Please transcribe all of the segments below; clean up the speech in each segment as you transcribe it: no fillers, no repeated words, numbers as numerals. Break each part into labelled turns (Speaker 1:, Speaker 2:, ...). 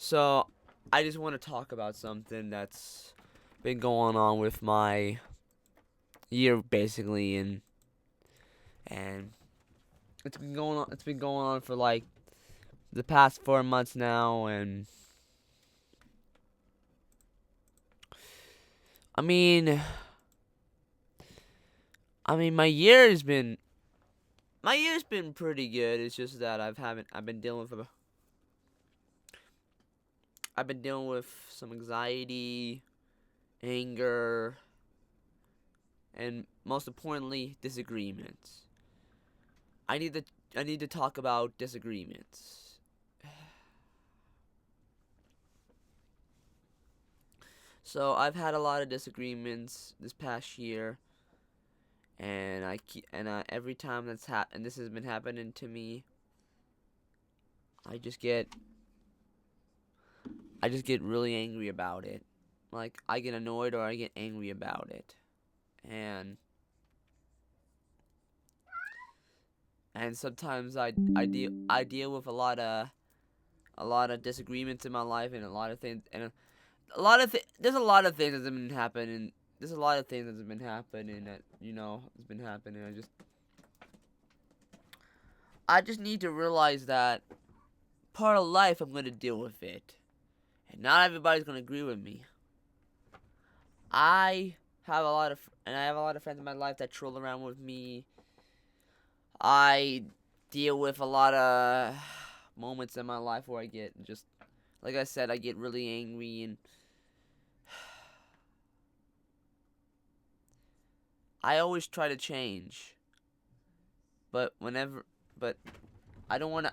Speaker 1: So, I just want to talk about something that's been going on with my year, basically, and It's been going on for like the past 4 months now, and I mean, I mean, my year's been pretty good. It's just that I've been dealing with some anxiety, anger, and most importantly, disagreements. I need to I need to talk about disagreements. So I've had a lot of disagreements this past year, and every time and this has been happening to me, I just get I just get really angry about it. Like I get annoyed or I get angry about it, and sometimes I deal with a lot of disagreements in my life and a lot of things and there's a lot of things that's been happening. There's a lot of things that's been happening that has been happening. I just need to realize that part of life I'm gonna deal with it, and not everybody's gonna agree with me. I I have a lot of friends in my life that troll around with me. I deal with a lot of moments in my life where I get just like I said, I get really angry, and I always try to change. But whenever but I don't want to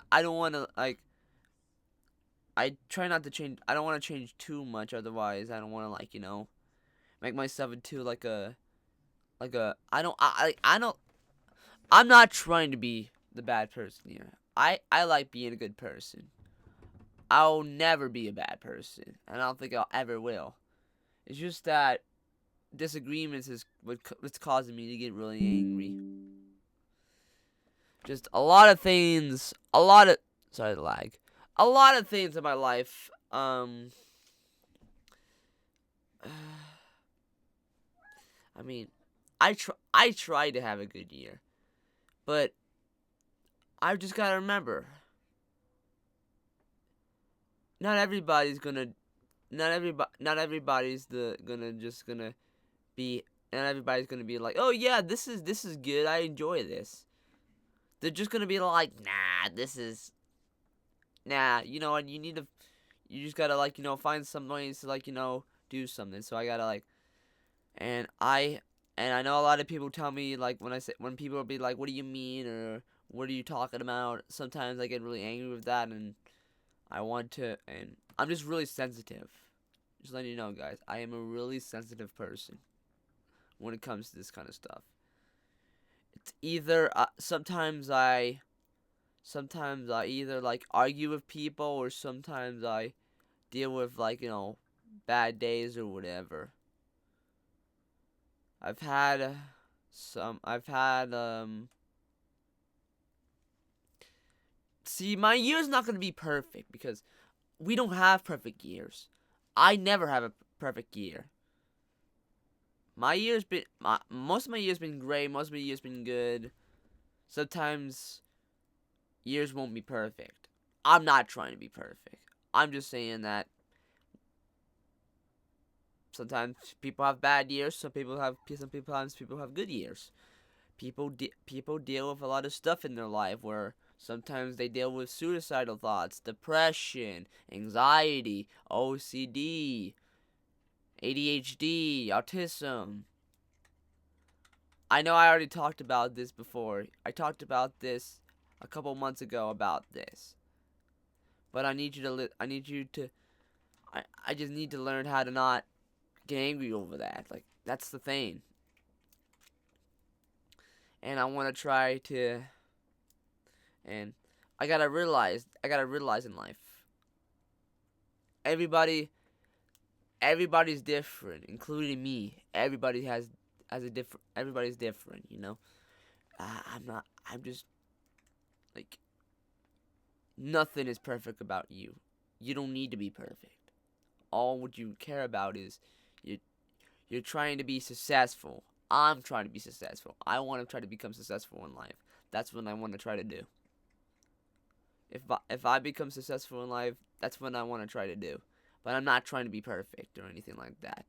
Speaker 1: like I try not to change. I don't want to change too much, otherwise I don't want to make myself into like a I don't I'm not trying to be the bad person here. I like being a good person. I'll never be a bad person, and I don't think I'll ever will. It's just that disagreements is what's causing me to get really angry. Just a lot of things, a lot of sorry the lag, a lot of things in my life. I mean, I try to have a good year, but I've just gotta remember, not everybody's gonna, not everybody's the gonna just gonna be, not everybody's gonna be like, oh yeah, this is good, I enjoy this. They're just gonna be like, nah, this is, nah, and you just gotta find some ways to do something. So I gotta and I, and I know a lot of people tell me when people will be like, what do you mean, or what are you talking about? Sometimes I get really angry with that, and and I'm just really sensitive. Just letting you know, guys, I am a really sensitive person when it comes to this kind of stuff. It's either sometimes I either argue with people, or sometimes I deal with bad days or whatever. I've had some I've had See, my year's not going to be perfect because we don't have perfect years. I never have a perfect year. Most of my year's been great. Most of my year's been good. Sometimes years won't be perfect. I'm not trying to be perfect. I'm just saying that sometimes people have bad years. Sometimes people have good years. People deal with a lot of stuff in their life where sometimes they deal with suicidal thoughts, depression, anxiety, OCD, ADHD, autism. I know I already talked about this before. I talked about this a couple months ago about this. But I just need to learn how to not get angry over that. Like, that's the thing. And I want to try to, and I gotta realize in life, everybody, everybody's different, including me. Everybody's different, I'm not, I'm just, like, nothing is perfect about you. you don't need to be perfect. All what you care about is you you're trying to be successful. I'm trying to be successful. I want to try to become successful in life. That's what I want to try to do. If I become successful in life, that's what I want to try to do. But I'm not trying to be perfect or anything like that.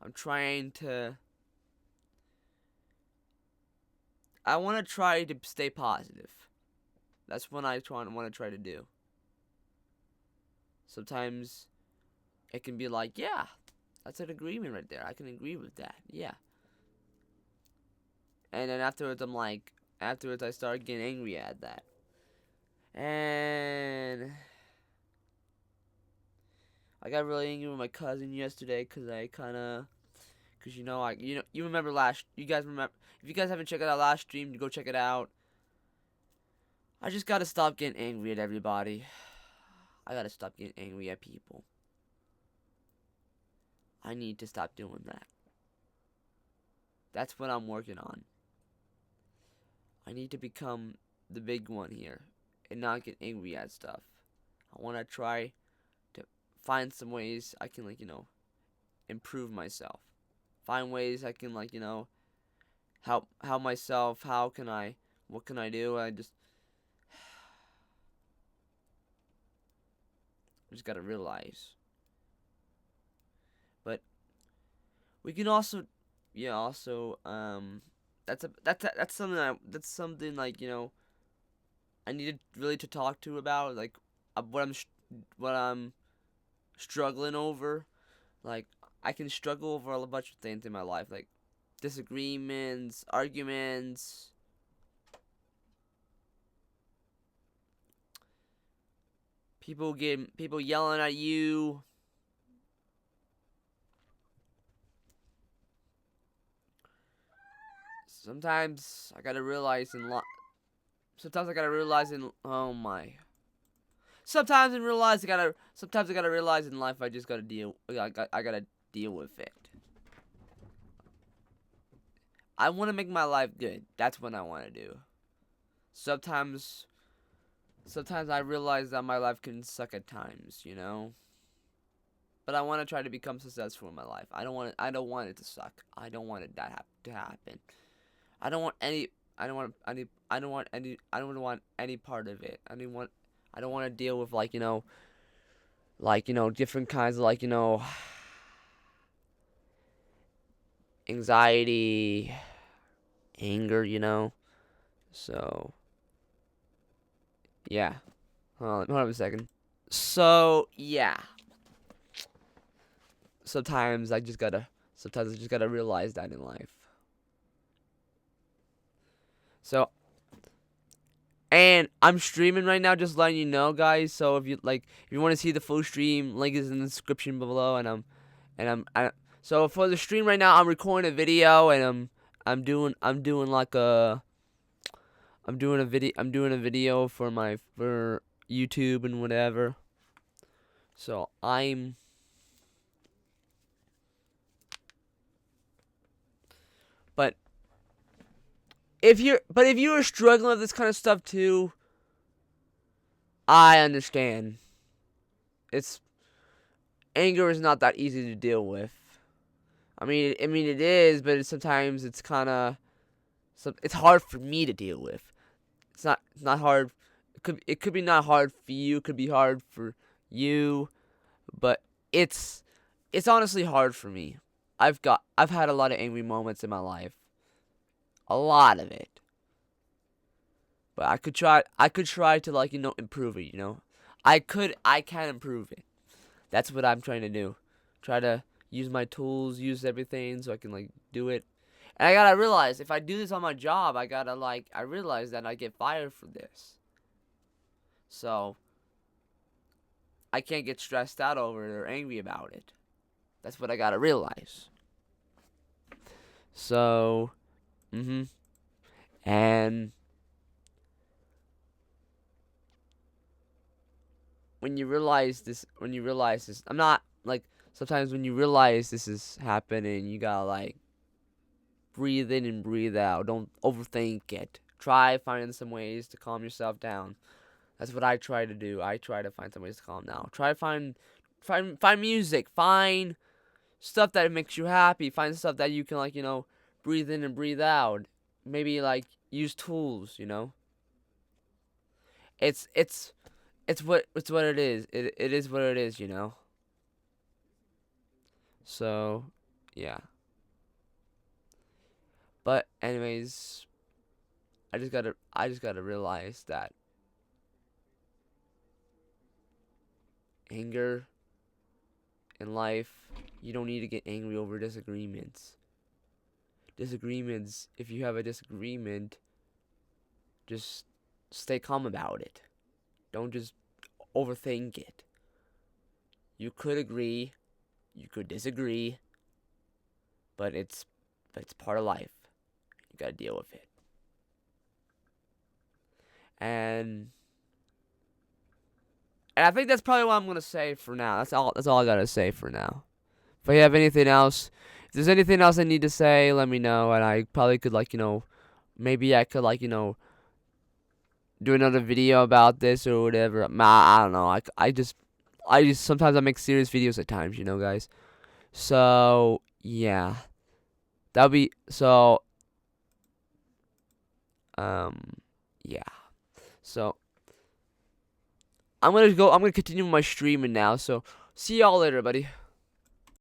Speaker 1: I'm trying to I want to try to stay positive. That's what I want to try to do. Sometimes it can be like, yeah, that's an agreement right there. I can agree with that. Yeah. And then afterwards I start getting angry at that. And I got really angry with my cousin yesterday because you remember you guys remember, if you guys haven't checked out last stream, go check it out. I just gotta stop getting angry at everybody. I gotta stop getting angry at people. I need to stop doing that. That's what I'm working on. I need to become the big one here and not get angry at stuff. I want to try to find some ways I can, improve myself. Find ways I can, help myself. What can I do? I just gotta realize. But we can also, that's something I needed really to talk to about, what I'm struggling over. Like, I can struggle over a bunch of things in my life, like disagreements, arguments, people yelling at you. Sometimes I gotta realize in life. Sometimes I gotta realize in oh my. Sometimes I gotta realize in life I just gotta deal. I gotta deal with it. I want to make my life good. That's what I want to do. Sometimes I realize that my life can suck at times, But I want to try to become successful in my life. I don't want it to suck. I don't want it to happen. I don't want any part of it. I don't want to deal with different kinds of anxiety, anger, So, yeah. Hold on a second. So, yeah. Sometimes I just gotta realize that in life. So, and I'm streaming right now, just letting you know, guys. So if you want to see the full stream, link is in the description below. So for the stream right now, I'm recording a video, and I'm doing a video for YouTube and whatever. So But if you're struggling with this kind of stuff too, I understand. Anger is not that easy to deal with. I mean it is, but sometimes it's hard for me to deal with. It's not hard. It could be not hard for you. It could be hard for you, but it's honestly hard for me. I've had a lot of angry moments in my life. A lot of it. But I could try to improve it, I can improve it. That's what I'm trying to do. Try to use my tools, use everything so I can do it. And I gotta realize, if I do this on my job, I realize that I get fired for this. So I can't get stressed out over it or angry about it. That's what I gotta realize. So, and when you realize this, I'm not sometimes when you realize this is happening, you gotta breathe in and breathe out. Don't overthink it. Try finding some ways to calm yourself down. That's what I try to do. I try to find some ways to calm down. Try to find music. Find stuff that makes you happy. Find stuff that you can like, breathe in and breathe out. Maybe like use tools, It's it's what it is. It is what it is. So, yeah. But anyways, I just gotta realize that anger in life, you don't need to get angry over disagreements. Disagreements, if you have a disagreement, just stay calm about it. Don't just overthink it. You could agree, you could disagree, but it's part of life. You gotta deal with it. And I think that's probably what I'm gonna say for now. That's all I gotta say for now. If I have anything else, if there's anything else I need to say, let me know, and I probably could maybe I could do another video about this or whatever. I don't know. I just sometimes I make serious videos at times, guys. So yeah, that'll be so. Yeah. So I'm gonna continue my streaming now. So see y'all later, buddy.